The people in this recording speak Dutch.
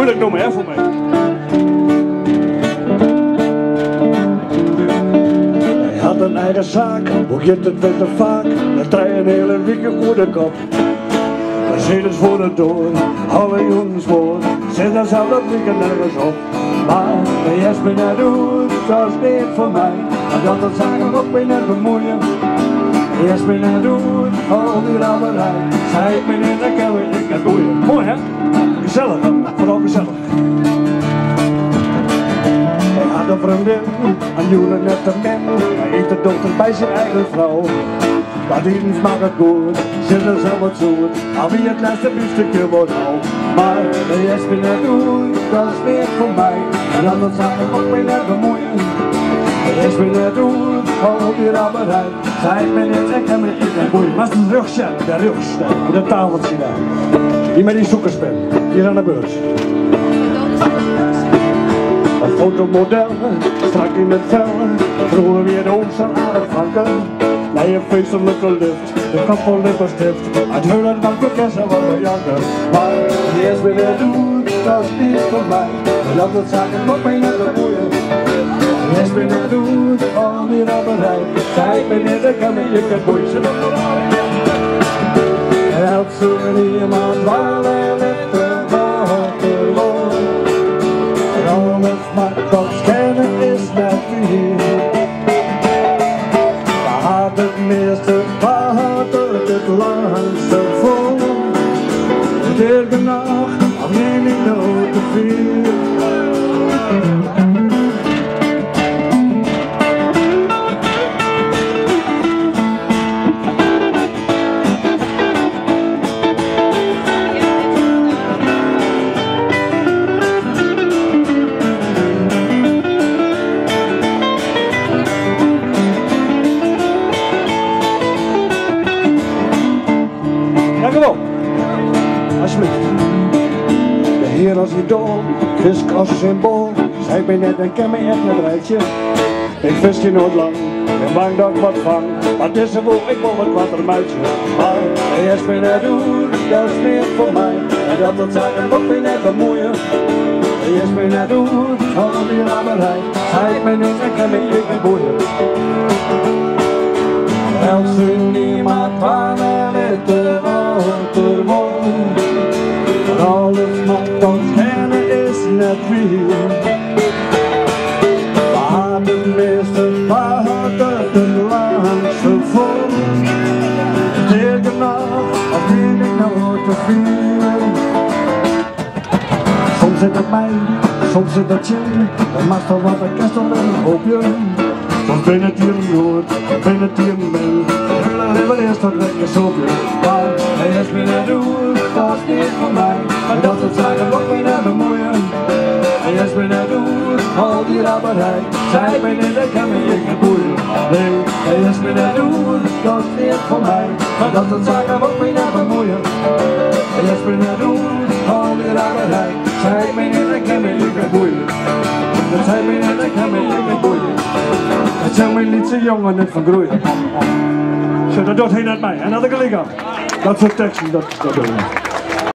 Moeilijk noemen, hè, voor mij. Hij had een eigen zaak, hoe gaat het met de vaak? Dan draai je een hele week op de kop. Mercedes voor de deur, alle jongens voor. Zit dan zelf dat weekend nergens op. Maar de jes me net doen, dat is niet voor mij. Maar dat zaken ook mee net bemoeien. De jes me net doen, al die rammerij. Zij me niet, dan kan ik het boeien. Mooi hè? Gezellig, vooral gezellig. Hij had een vriendin, een jongen net een man. Hij eet de dochter bij zijn eigen vrouw. Maar die smaakt het goed, zit er zelf wat zoet. Al wie het laatste biefstukje wordt al. Maar de jes me net doen, dat is niet voor mij. En anders zou ik ook mee net bemoeien. De jes me net doen, al die rammerij. Zij me niet, ik kan me niet boeien. Maar het is een rugzet, de rugzet, de tafeltje daar. Die met die zoekerspen, hier aan de beurs. Een fotomodel, strak in het vel. Vroeger weer de ooms aan aardig vanken. Nee, een feestelijke lift, de kap vol lippenstift. Het huilen van verkessen wat we janken. Maar de eerst weer net doen, dat is niet voor mij. En dat het zaken ook mee net bemoeien. De eerst weer net doen, al die rammerij. Zij me niet, ik kan me je kan boeien. Zit op de rij. En helpt zo iemand waar hij met de water loopt. En alles maar dat scannen is net weer. Het meeste water, het langste vol. Elke nacht, alleen ik nooit te veel. Alsjeblieft. De Heer als idool, Christus als symbool. Zij ben net en ken me echt een rijtje. Ik vis je nooit lang, ben bang dat ik wat vang. Maar dit is een ik wil een kwartermuitje. Maar de eerst ben net doen, dat is meer voor mij. En dat het zaken ook weer net bemoeien. De eerst ben net doen, al die rammerij. Zij ben niet en ken me niet boeien. Als u niemand waar met de water woont. Alles maakt ons kennen is net wie. Maar de meeste water de langste vol. Tegen nacht, als ben ik nooit te veel. Soms zit het mij, soms zit het je. Dan mag toch wat een kastel en een hoopje. Soms ben het hier nooit, ben het hier ben. Maar eerst dat lekker soepje. Maar hij is me net doen, dat is niet voor mij. Maar dat het zaken ook weer naar bemoeien. Hij is me net doen, al die rapperij. Zij me niet, ik kan me niet boeien. Nee, hij is me net doen, dat is niet voor mij. Maar dat het zaken ook weer naar bemoeien. Hij is me net doen, al die rapperij. Zij me niet, ik kan me niet boeien. Zij me niet, ik kan me niet boeien. Het zijn mijn liedse jongen net van groeien. Zo, dat doet hij naar mij. En dat ik een lichaam. Dat soort teksten, dat doen we.